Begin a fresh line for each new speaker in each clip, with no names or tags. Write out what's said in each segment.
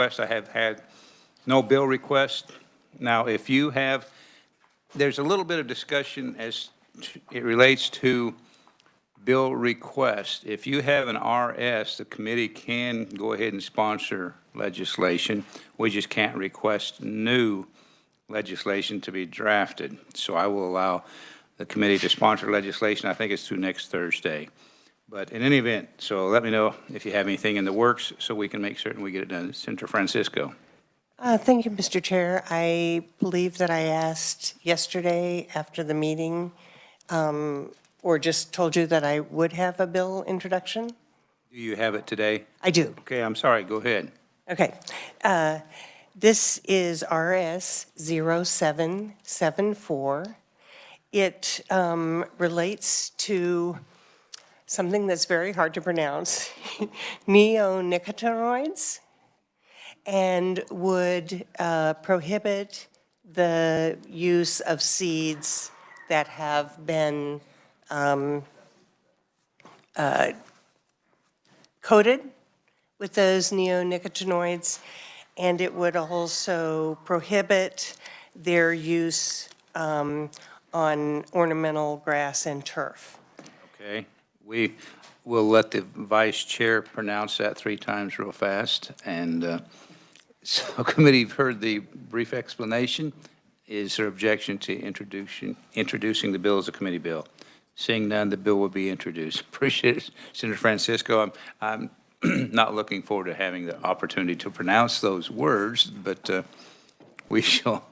I have had no bill request. Now, if you have, there's a little bit of discussion as it relates to bill request. If you have an RS, the committee can go ahead and sponsor legislation. We just can't request new legislation to be drafted. So I will allow the committee to sponsor legislation. I think it's through next Thursday. But in any event, so let me know if you have anything in the works so we can make certain we get it done. Senator Francisco.
Thank you, Mr. Chair. I believe that I asked yesterday after the meeting, or just told you that I would have a bill introduction.
Do you have it today?
I do.
Okay, I'm sorry. Go ahead.
Okay. This is RS 0774. It relates to something that's very hard to pronounce, neonicotinoids, and would prohibit the use of seeds that have been coated with those neonicotinoids, and it would also prohibit their use on ornamental grass and turf.
Okay. We will let the vice chair pronounce that 3 times real fast. And so committee, you've heard the brief explanation. Is there objection to introducing the bill as a committee bill? Seeing none, the bill will be introduced. Appreciate it, Senator Francisco. I'm not looking forward to having the opportunity to pronounce those words, but we shall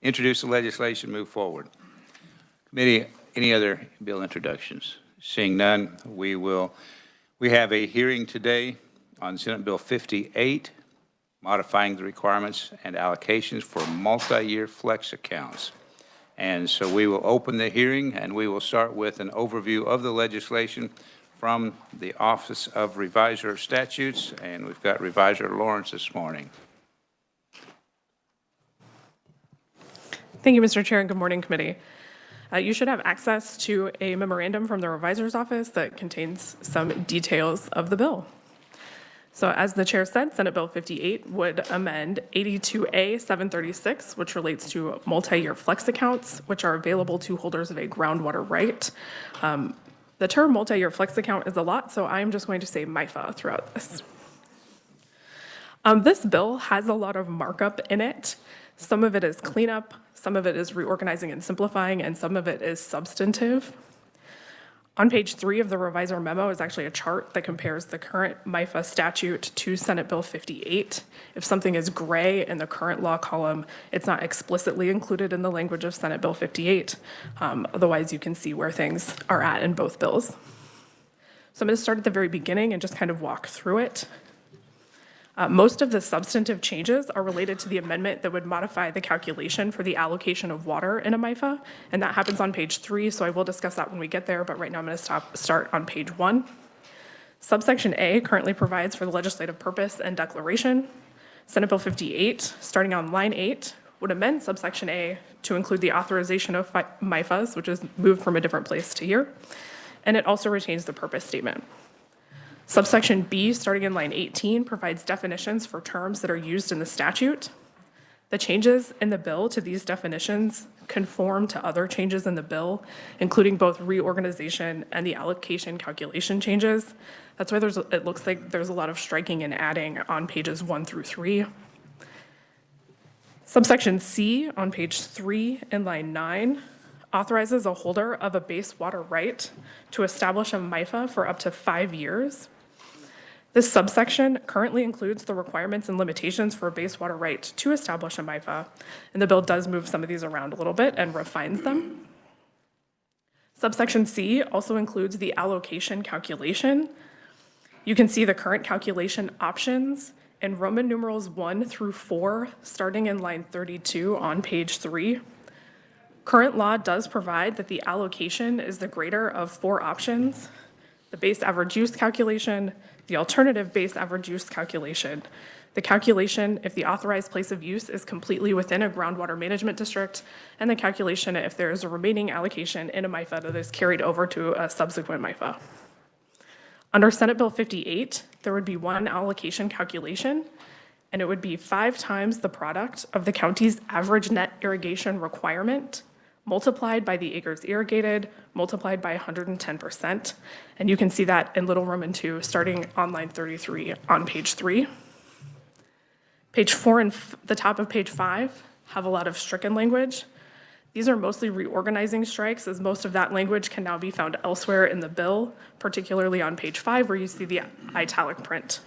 introduce the legislation, move forward. Committee, any other bill introductions? Seeing none, we have a hearing today on Senate Bill 58, modifying the requirements and allocations for multi-year flex accounts. And so we will open the hearing, and we will start with an overview of the legislation from the Office of Revisor of Statutes, and we've got Revisor Lawrence this morning.
Thank you, Mr. Chair, and good morning, committee. You should have access to a memorandum from the Revisor's Office that contains some details of the bill. So as the chair said, Senate Bill 58 would amend 82A 736, which relates to multi-year flex accounts, which are available to holders of a groundwater right. The term multi-year flex account is a lot, so I'm just going to say MIFA throughout this. This bill has a lot of markup in it. Some of it is cleanup, some of it is reorganizing and simplifying, and some of it is substantive. On page 3 of the revisor memo is actually a chart that compares the current MIFA statute to Senate Bill 58. If something is gray in the current law column, it's not explicitly included in the language of Senate Bill 58. Otherwise, you can see where things are at in both bills. So I'm going to start at the very beginning and just kind of walk through it. Most of the substantive changes are related to the amendment that would modify the calculation for the allocation of water in a MIFA, and that happens on page 3, so I will discuss that when we get there, but right now I'm going to start on page 1. Subsection A currently provides for the legislative purpose and declaration. Senate Bill 58, starting on line 8, would amend subsection A to include the authorization of MIFAs, which is moved from a different place to here, and it also retains the purpose statement. Subsection B, starting in line 18, provides definitions for terms that are used in the statute. The changes in the bill to these definitions conform to other changes in the bill, including both reorganization and the allocation calculation changes. That's why it looks like there's a lot of striking and adding on pages 1 through 3. Subsection C on page 3 in line 9 authorizes a holder of a base water right to establish a MIFA for up to 5 years. This subsection currently includes the requirements and limitations for a base water right to establish a MIFA, and the bill does move some of these around a little bit and refines them. Subsection C also includes the allocation calculation. You can see the current calculation options in Roman numerals 1 through 4, starting in line 32 on page 3. Current law does provide that the allocation is the greater of 4 options: the base average use calculation, the alternative base average use calculation, the calculation if the authorized place of use is completely within a groundwater management district, and the calculation if there is a remaining allocation in a MIFA that is carried over to a subsequent MIFA. Under Senate Bill 58, there would be one allocation calculation, and it would be 5 times the product of the county's average net irrigation requirement, multiplied by the acres irrigated, multiplied by 110%. And you can see that in Little Roman 2, starting on line 33 on page 3. Page 4 and the top of page 5 have a lot of stricken language. These are mostly reorganizing strikes, as most of that language can now be found elsewhere in the bill, particularly on page 5 where you see the italic print.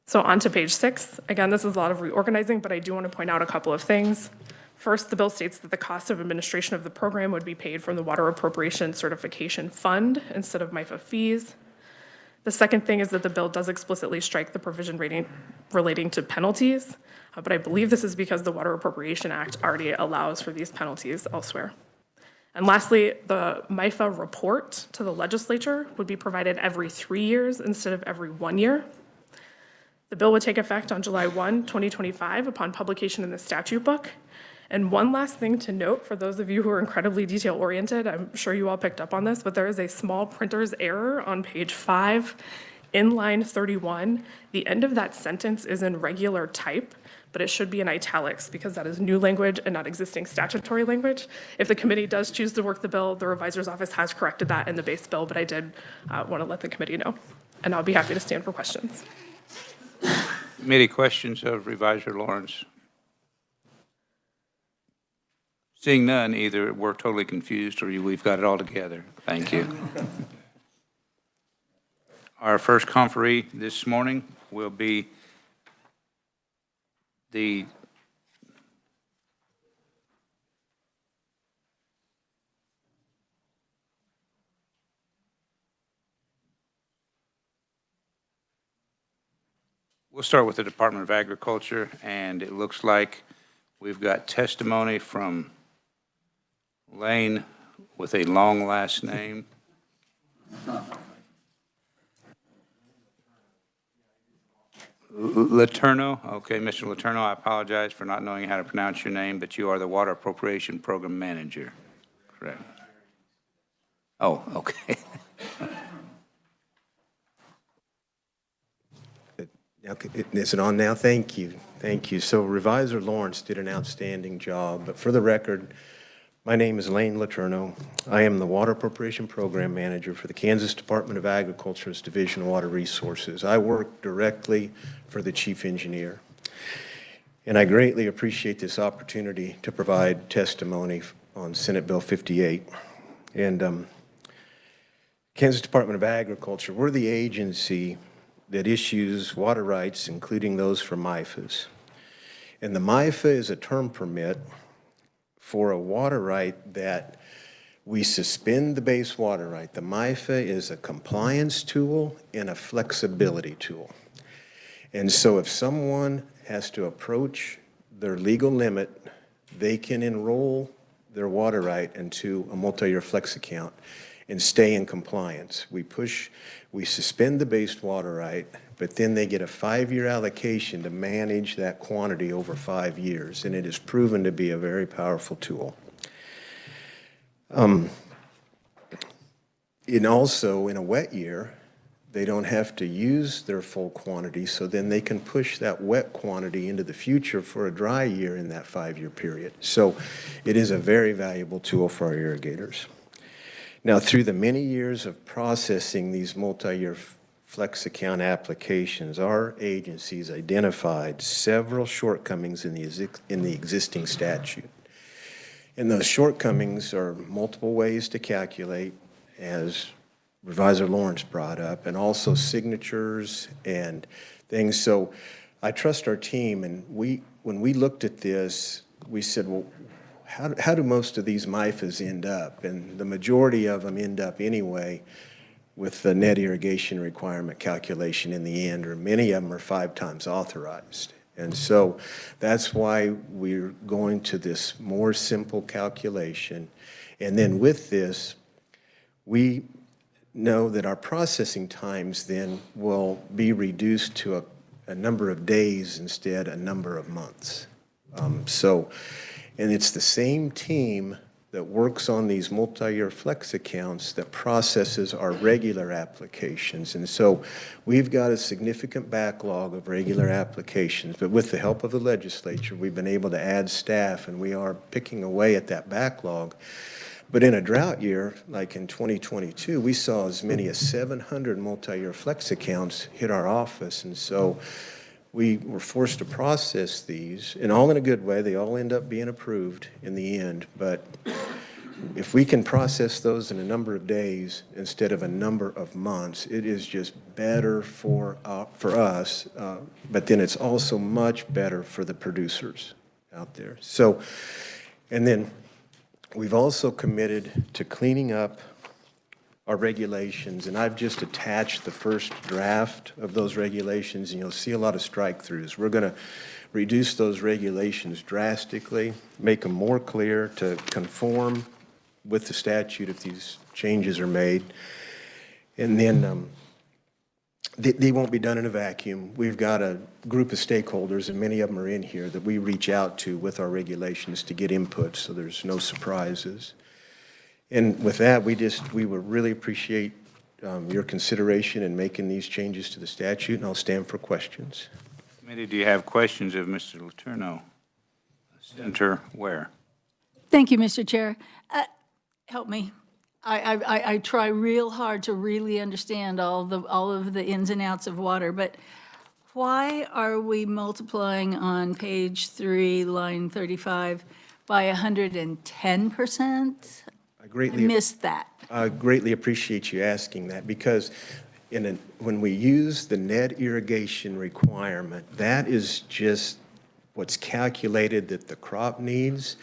So on to page 6. Again, this is a lot of reorganizing, but I do want to point out a couple of things. First, the bill states that the cost of administration of the program would be paid from the Water Appropriation Certification Fund instead of MIFA fees. The second thing is that the bill does explicitly strike the provision relating to penalties, but I believe this is because the Water Appropriation Act already allows for these penalties elsewhere. And lastly, the MIFA report to the legislature would be provided every 3 years instead of every 1 year. The bill would take effect on July 1, 2025 upon publication in the statute book. And one last thing to note for those of you who are incredibly detail oriented, I'm sure you all picked up on this, but there is a small printer's error on page 5 in line 31. The end of that sentence is in regular type, but it should be in italics because that is new language and not existing statutory language. If the committee does choose to work the bill, the revisor's office has corrected that in the base bill, but I did want to let the committee know. And I'll be happy to stand for questions.
Committee questions of Revisor Lawrence? Seeing none, either we're totally confused or we've got it all together. Thank you. Our first conferee this morning will be we'll start with the Department of Agriculture, and it looks like we've got testimony from Lane with a long last name. Letourneau. Okay, Mr. Letourneau, I apologize for not knowing how to pronounce your name, but you are the Water Appropriation Program Manager, correct? Oh, okay.
Is it on now? Thank you. Thank you. So Revisor Lawrence did an outstanding job, but for the record, my name is Lane Letourneau. I am the Water Appropriation Program Manager for the Kansas Department of Agriculture's Division of Water Resources. I work directly for the Chief Engineer, and I greatly appreciate this opportunity to provide testimony on Senate Bill 58. And Kansas Department of Agriculture, we're the agency that issues water rights, including those for MIFAs. And the MIFA is a term permit for a water right that we suspend the base water right. The MIFA is a compliance tool and a flexibility tool. And so if someone has to approach their legal limit, they can enroll their water right into a multi-year flex account and stay in compliance. We suspend the base water right, but then they get a 5-year allocation to manage that quantity over 5 years, and it has proven to be a very powerful tool. And also, in a wet year, they don't have to use their full quantity, so then they can push that wet quantity into the future for a dry year in that 5-year period. So it is a very valuable tool for our irrigators. Now, through the many years of processing these multi-year flex account applications, our agencies identified several shortcomings in the existing statute. And those shortcomings are multiple ways to calculate, as Revisor Lawrence brought up, and also signatures and things. So I trust our team, and when we looked at this, we said, well, how do most of these MIFAs end up? And the majority of them end up anyway with the net irrigation requirement calculation in the end, or many of them are 5 times authorized. And so that's why we're going to this more simple calculation. And then with this, we know that our processing times then will be reduced to a number of days instead a number of months. And it's the same team that works on these multi-year flex accounts that processes our regular applications. And so we've got a significant backlog of regular applications, but with the help of the legislature, we've been able to add staff, and we are picking away at that backlog. But in a drought year, like in 2022, we saw as many as 700 multi-year flex accounts hit our office. And so we were forced to process these, and all in a good way. They all end up being approved in the end. But if we can process those in a number of days instead of a number of months, it is just better for us. But then it's also much better for the producers out there. So, and then we've also committed to cleaning up our regulations, and I've just attached the first draft of those regulations, and you'll see a lot of strike-throughs. We're going to reduce those regulations drastically, make them more clear to conform with the statute if these changes are made. And then they won't be done in a vacuum. We've got a group of stakeholders, and many of them are in here, that we reach out to with our regulations to get input so there's no surprises. And with that, we would really appreciate your consideration in making these changes to the statute, and I'll stand for questions.
Committee, do you have questions of Mr. Letourneau? Senator Ware.
Thank you, Mr. Chair. Help me. I try real hard to really understand all of the ins and outs of water, but why are we multiplying on page 3, line 35, by 110%? I missed that.
I greatly appreciate you asking that, because when we use the net irrigation requirement, that is just what's calculated that the crop needs.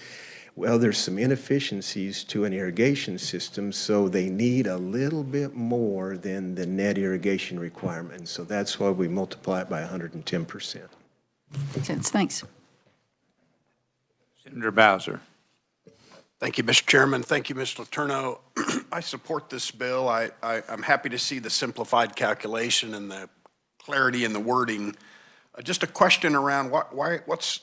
Well, there's some inefficiencies to an irrigation system, so they need a little bit more than the net irrigation requirement. So that's why we multiply it by 110%.
Makes sense. Thanks.
Senator Bowser.
Thank you, Mr. Chairman. Thank you, Mr. Letourneau. I support this bill. I'm happy to see the simplified calculation and the clarity in the wording. Just a question around what's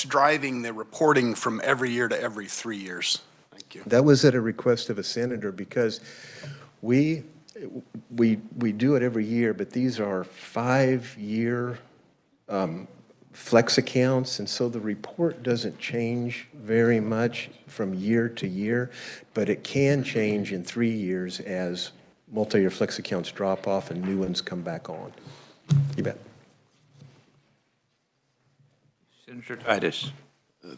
driving the reporting from every year to every 3 years? Thank you.
That was at a request of a senator, because we do it every year, but these are 5-year flex accounts, and so the report doesn't change very much from year to year, but it can change in 3 years as multi-year flex accounts drop off and new ones come back on. You bet.
Senator Titus.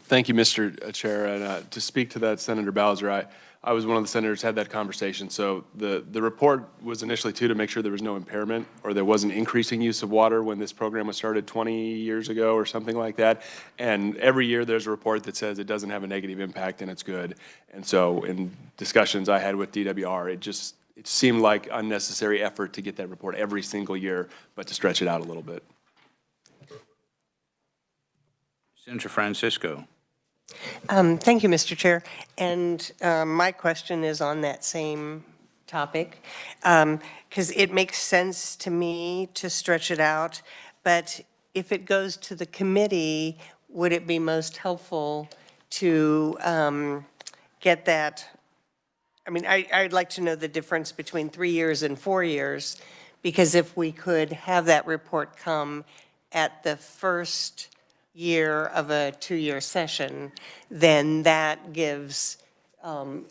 Thank you, Mr. Chair. And to speak to that, Senator Bowser, I was one of the senators who had that conversation. So the report was initially to make sure there was no impairment or there wasn't increasing use of water when this program was started 20 years ago or something like that. And every year there's a report that says it doesn't have a negative impact and it's good. And so in discussions I had with DWR, it seemed like unnecessary effort to get that report every single year, but to stretch it out a little bit.
Senator Francisco.
Thank you, Mr. Chair. And my question is on that same topic, because it makes sense to me to stretch it out. But if it goes to the committee, would it be most helpful to get that? I mean, I'd like to know the difference between 3 years and 4 years, because if we could have that report come at the first year of a 2-year session, then that gives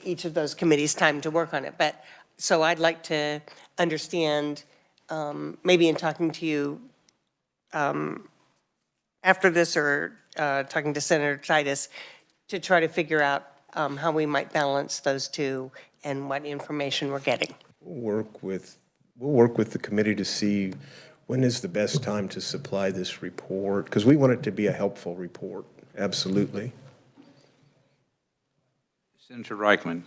each of those committees time to work on it. But so I'd like to understand, maybe in talking to you after this, or talking to Senator Titus, to try to figure out how we might balance those two and what information we're getting.
We'll work with the committee to see when is the best time to supply this report, because we want it to be a helpful report. Absolutely.
Senator Reichman.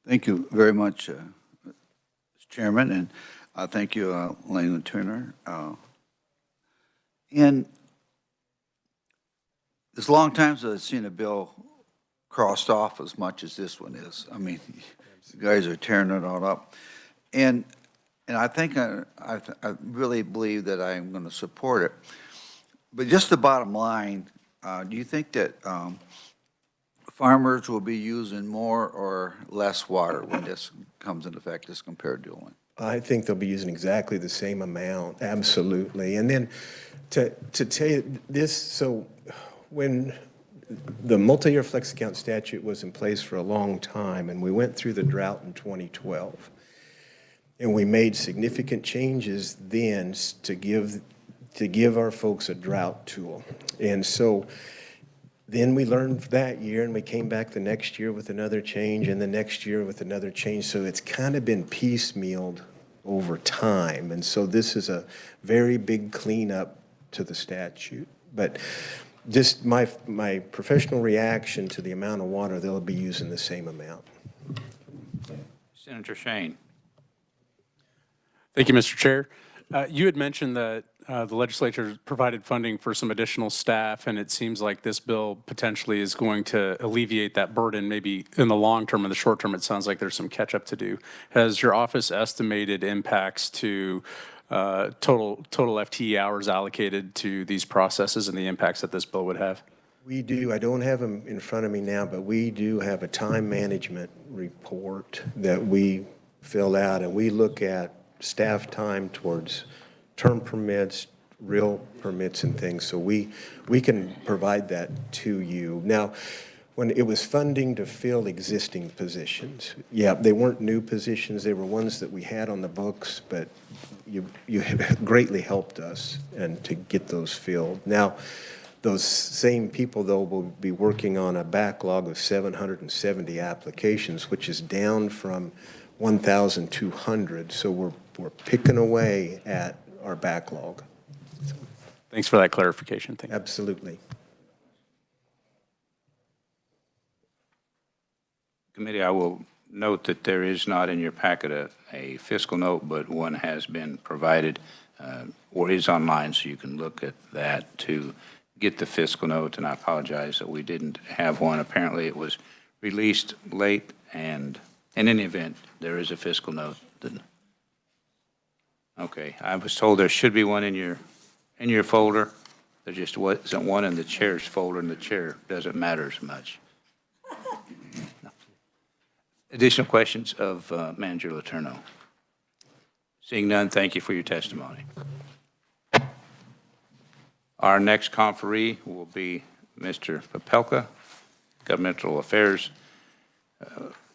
Thank you very much, Mr. Chairman, and thank you, Lane Turner. And it's a long time since I've seen a bill crossed off as much as this one is. I mean, you guys are tearing it all up. And I think I really believe that I'm going to support it. But just the bottom line, do you think that farmers will be using more or less water when this comes into effect as compared to one?
I think they'll be using exactly the same amount, absolutely. And then to tell you this, so when the multi-year flex account statute was in place for a long time, and we went through the drought in 2012, and we made significant changes then to give our folks a drought tool. And so then we learned that year, and we came back the next year with another change, and the next year with another change. So it's kind of been piecemealed over time. And so this is a very big cleanup to the statute. But just my professional reaction to the amount of water, they'll be using the same amount.
Senator Shane.
Thank you, Mr. Chair. You had mentioned that the legislature provided funding for some additional staff, and it seems like this bill potentially is going to alleviate that burden. Maybe in the long term, in the short term, it sounds like there's some catch up to do. Has your office estimated impacts to total FTE hours allocated to these processes and the impacts that this bill would have?
We do. I don't have them in front of me now, but we do have a time management report that we fill out, and we look at staff time towards term permits, real permits and things. So we can provide that to you. Now, when it was funding to fill existing positions, yeah, they weren't new positions. They were ones that we had on the books, but you have greatly helped us and to get those filled. Now, those same people, though, will be working on a backlog of 770 applications, which is down from 1,200. So we're picking away at our backlog.
Thanks for that clarification. Thank you.
Absolutely.
Committee, I will note that there is not in your packet a fiscal note, but one has been provided or is online, so you can look at that to get the fiscal note. And I apologize that we didn't have one. Apparently it was released late, and in any event, there is a fiscal note. Okay, I was told there should be one in your folder. There just wasn't one in the chair's folder, and the chair doesn't matter as much. No. Additional questions of Manager Letourneau? Seeing none, thank you for your testimony. Our next conferee will be Mr. Popelka, Governmental Affairs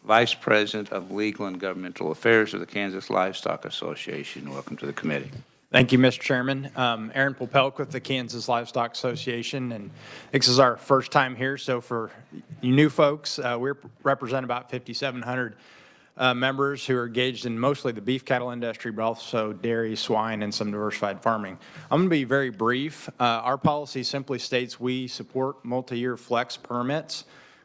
Vice President of Legal and Governmental Affairs of the Kansas Livestock Association. Welcome to the committee.
Thank you, Mr. Chairman. Aaron Popelka with the Kansas Livestock Association, and this is our first time here. So for you new folks, we represent about 5,700 members who are engaged in mostly the beef cattle industry, but also dairy, swine, and some diversified farming. I'm going to be very brief. Our policy simply states we support multi-year flex permits.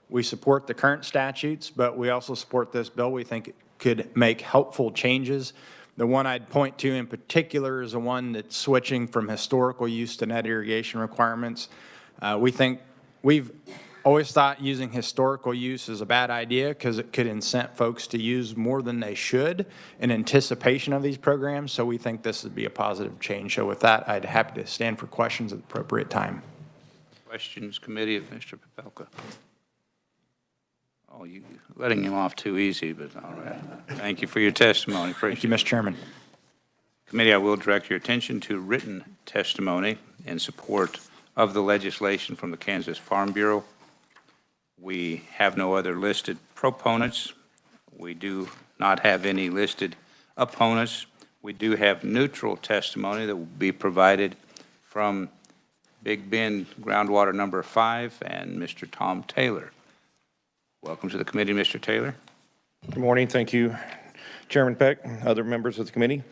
We support the current statutes, but we also support this bill. We think it could make helpful changes. The one I'd point to in particular is the one that's switching from historical use to net irrigation requirements. We've always thought using historical use is a bad idea because it could incent folks to use more than they should in anticipation of these programs. So we think this would be a positive change. So with that, I'd be happy to stand for questions at the appropriate time.
Questions, committee, of Mr. Popelka? Oh, you letting him off too easy, but all right. Thank you for your testimony.
Thank you, Mr. Chairman.
Committee, I will direct your attention to written testimony in support of the legislation from the Kansas Farm Bureau. We have no other listed proponents. We do not have any listed opponents. We do have neutral testimony that will be provided from Big Bend Groundwater Number 5 and Mr. Tom Taylor. Welcome to the committee, Mr. Taylor.
Good morning. Thank you, Chairman Peck, other members of the committee.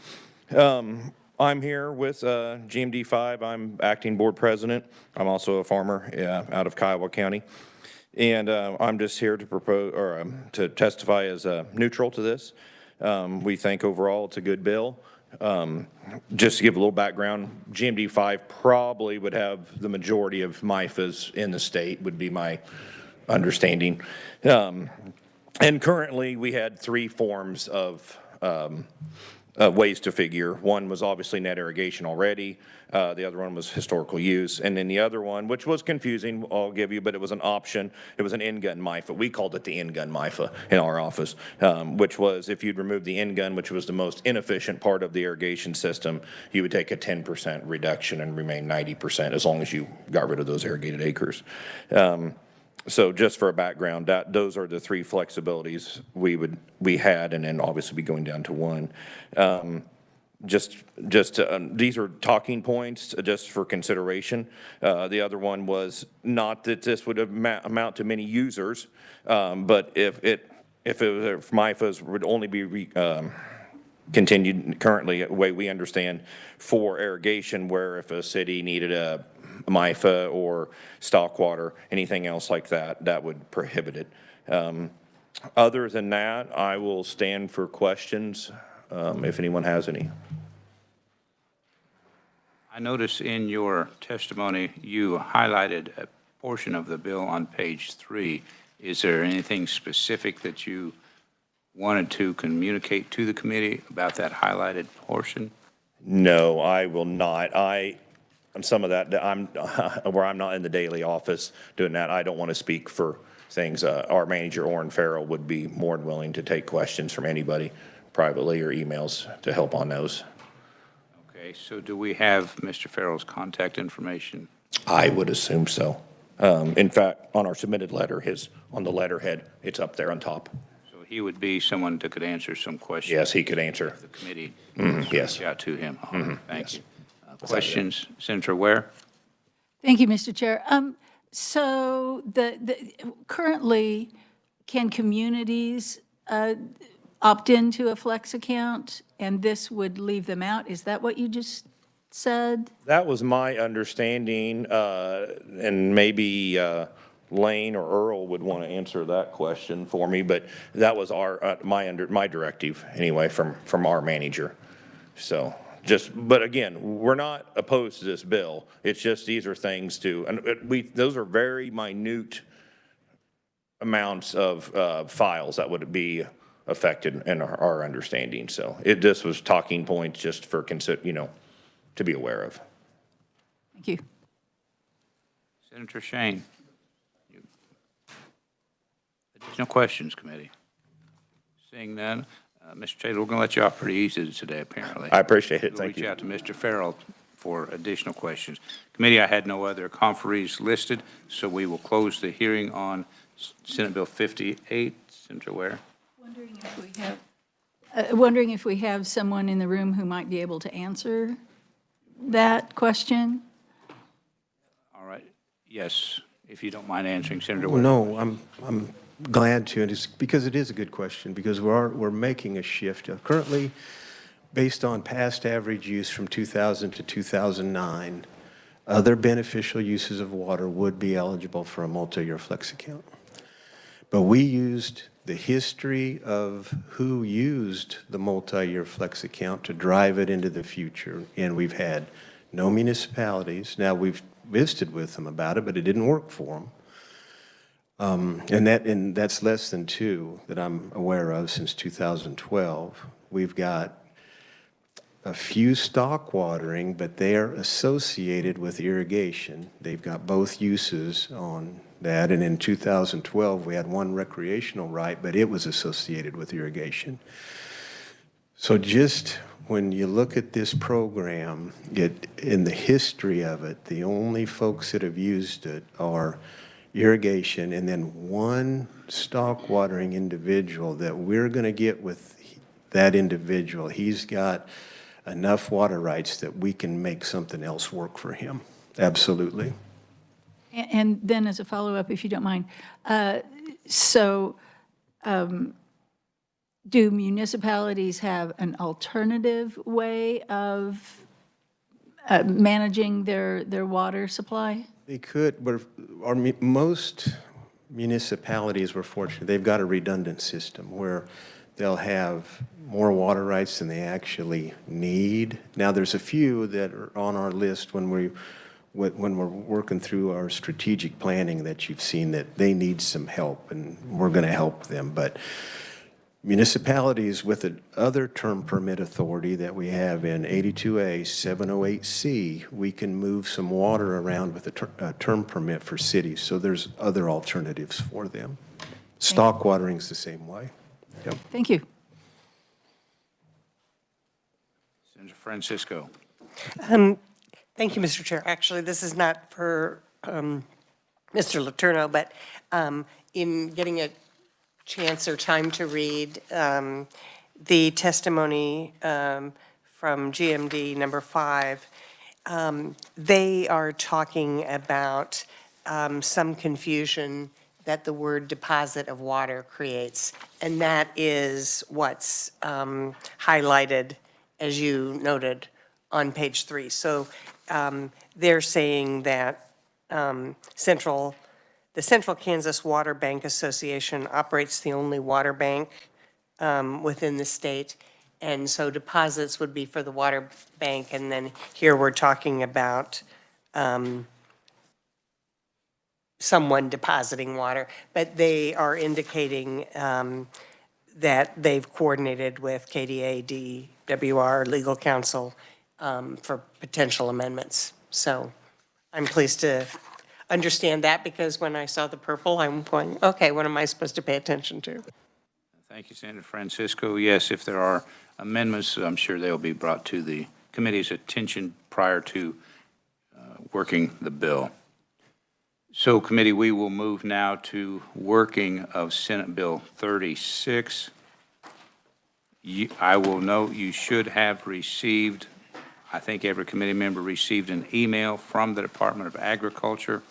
I'm here with GMD 5. I'm acting board president. I'm also a farmer out of Kiowa County. And I'm just here to propose or to testify as neutral to this. We think overall it's a good bill. Just to give a little background, GMD 5 probably would have the majority of MIFAs in the state, would be my understanding. And currently we had 3 forms of ways to figure. One was obviously net irrigation already. The other one was historical use. And then the other one, which was confusing, I'll give you, but it was an option. It was an in-gun MIFA. We called it the in-gun MIFA in our office, which was if you'd remove the in-gun, which was the most inefficient part of the irrigation system, you would take a 10% reduction and remain 90% as long as you got rid of those irrigated acres. So just for a background, those are the three flexibilities we had, and then obviously be going down to one. These are talking points just for consideration. The other one was not that this would amount to many users, but if MIFAs would only be continued currently, the way we understand, for irrigation, where if a city needed a MIFA or stock water, anything else like that, that would prohibit it. Other than that, I will stand for questions if anyone has any.
I notice in your testimony, you highlighted a portion of the bill on page 3. Is there anything specific that you wanted to communicate to the committee about that highlighted portion?
No, I will not. Some of that, where I'm not in the daily office doing that, I don't want to speak for things. Our manager, Orrin Farrell, would be more than willing to take questions from anybody privately or emails to help on those.
Okay, so do we have Mr. Farrell's contact information?
I would assume so. In fact, on our submitted letter, on the letterhead, it's up there on top.
So he would be someone that could answer some questions.
Yes, he could answer.
The committee.
Yes.
Reach out to him. Thank
Yes.
you. Questions, Senator Ware?
Thank you, Mr. Chair. So currently, can communities opt into a flex account, and this would leave them out? Is that what you just said?
That was my understanding, and maybe Lane or Earl would want to answer that question for me, but that was my directive anyway from our manager. So but again, we're not opposed to this bill. It's just these are things those are very minute amounts of files that would be affected in our understanding. So this was talking points just for to be aware of.
Thank you.
Senator Shane? Additional questions, committee? Seeing none. Mr. Taylor, we're going to let you off pretty easy today, apparently.
I appreciate it.
We'll
Thank you.
reach out to Mr. Farrell for additional questions. Committee, I had no other conferees listed, so we will close the hearing on Senate Bill 58. Senator Ware?
Wondering if we have someone in the room who might be able to answer that question?
All right. Yes, if you don't mind answering, Senator Ware.
No, I'm glad to, and it's because it is a good question, because we're making a shift. Currently, based on past average use from 2000 to 2009, other beneficial uses of water would be eligible for a multi-year flex account. But we used the history of who used the multi-year flex account to drive it into the future, and we've had no municipalities. Now, we've visited with them about it, but it didn't work for them. And that's less than 2 that I'm aware of since 2012. We've got a few stock watering, but they are associated with irrigation. They've got both uses on that. And in 2012, we had one recreational right, but it was associated with irrigation. So just when you look at this program, in the history of it, the only folks that have used it are irrigation, and then one stock watering individual that we're going to get with that individual. He's got enough water rights that we can make something else work for him. Absolutely.
And then as a follow-up, if you don't mind, do municipalities have an alternative way of managing their water supply?
They could, but most municipalities were fortunate. They've got a redundant system where they'll have more water rights than they actually need. Now, there's a few that are on our list when we're working through our strategic planning that you've seen that they need some help, and we're going to help them. But Municipalities with the other term permit authority that we have in 82A 708C, we can move some water around with a term permit for cities. So there's other alternatives for them. Stock watering's the same way. Yep.
Thank you.
Senator Francisco.
Thank you, Mr. Chair. Actually, this is not for Mr. Letourneau, but in getting a chance or time to read the testimony from GMD number 5, they are talking about some confusion that the word deposit of water creates, and that is what's highlighted, as you noted, on page 3. So they're saying that the Central Kansas Water Bank Association operates the only water bank within the state, and so deposits would be for the water bank, and then here we're talking about someone depositing water, but they are indicating that they've coordinated with KDA, DWR, legal counsel for potential amendments. So I'm pleased to understand that, because when I saw the purple, I'm going, okay, what am I supposed to pay attention to?
Thank you, Senator Francisco. Yes, if there are amendments, I'm sure they'll be brought to the committee's attention prior to working the bill. So, committee, we will move now to working of Senate Bill 36. I will note you should have received, I think every committee member received an email from the Department of Agriculture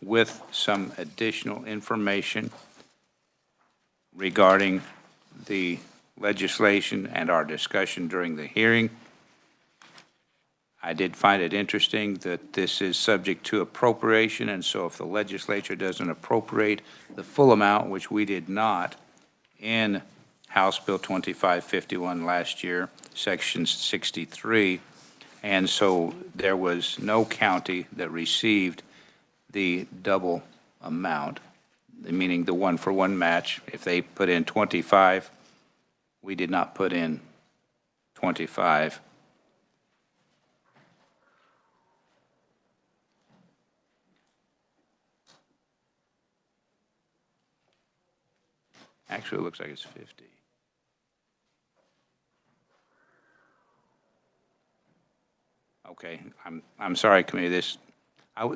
with some additional information regarding the legislation and our discussion during the hearing. I did find it interesting that this is subject to appropriation, and so if the legislature doesn't appropriate the full amount, which we did not in House Bill 2551 last year, Section 63, and so there was no county that received the double amount, meaning the one-for-one match. If they put in 25, we did not put in 25. Actually, it looks like it's 50. Okay, I'm sorry, committee.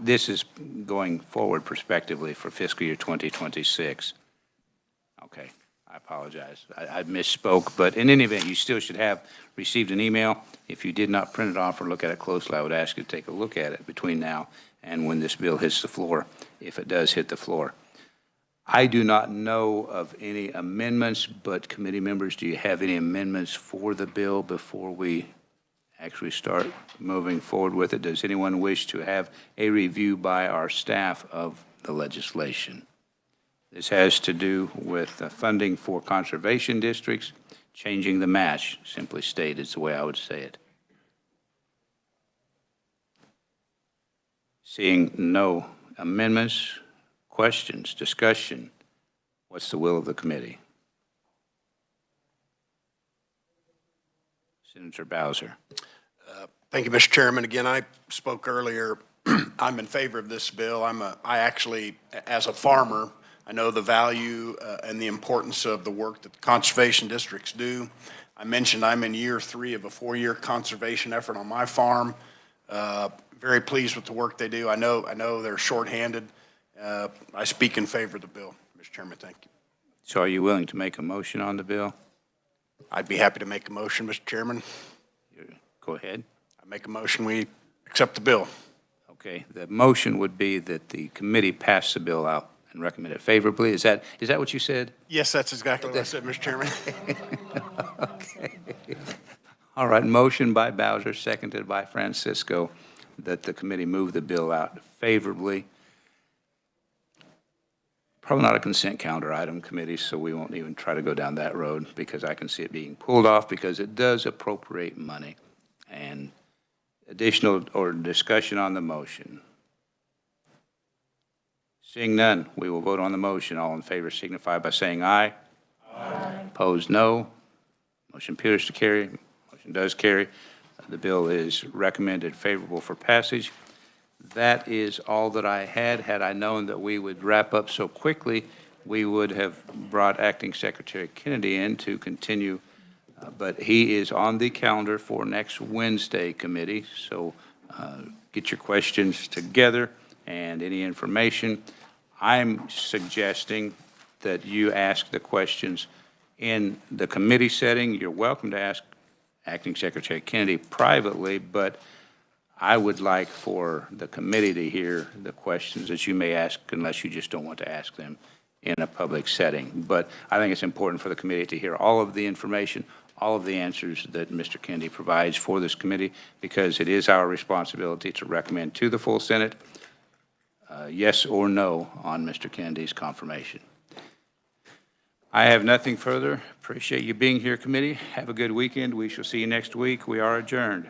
This is going forward prospectively for fiscal year 2026. Okay, I apologize. I misspoke, but in any event, you still should have received an email. If you did not print it off or look at it closely, I would ask you to take a look at it between now and when this bill hits the floor, if it does hit the floor. I do not know of any amendments, but committee members, do you have any amendments for the bill before we actually start moving forward with it? Does anyone wish to have a review by our staff of the legislation? This has to do with funding for conservation districts, changing the match, simply stated, is the way I would say it. Seeing no amendments, questions, discussion, what's the will of the committee? Senator Bowser.
Thank you, Mr. Chairman. Again, I spoke earlier. I'm in favor of this bill. I actually, as a farmer, I know the value and the importance of the work that conservation districts do. I mentioned I'm in year 3 of a 4-year conservation effort on my farm. Very pleased with the work they do. I know they're shorthanded. I speak in favor of the bill, Mr. Chairman. Thank you.
So are you willing to make a motion on the bill?
I'd be happy to make a motion, Mr. Chairman.
Go ahead.
I make a motion we accept the bill.
Okay, the motion would be that the committee pass the bill out and recommend it favorably. Is that what you said?
Yes, that's exactly what I said, Mr. Chairman.
Okay. All right, motion by Bowser, seconded by Francisco, that the committee move the bill out favorably. Probably not a consent calendar item, committee, so we won't even try to go down that road, because I can see it being pulled off because it does appropriate money. And additional or discussion on the motion? Seeing none, we will vote on the motion. All in favor signify by saying aye. Aye. Opposed, no. Motion appears to carry. Motion does carry. The bill is recommended favorable for passage. That is all that I had. Had I known that we would wrap up so quickly, we would have brought Acting Secretary Kennedy in to continue, but he is on the calendar for next Wednesday, committee. So get your questions together and any information. I'm suggesting that you ask the questions in the committee setting. You're welcome to ask Acting Secretary Kennedy privately, but I would like for the committee to hear the questions that you may ask unless you just don't want to ask them in a public setting. But I think it's important for the committee to hear all of the information, all of the answers that Mr. Kennedy provides for this committee, because it is our responsibility to recommend to the full Senate yes or no on Mr. Kennedy's confirmation. I have nothing further. Appreciate you being here, committee. Have a good weekend. We shall see you next week. We are adjourned.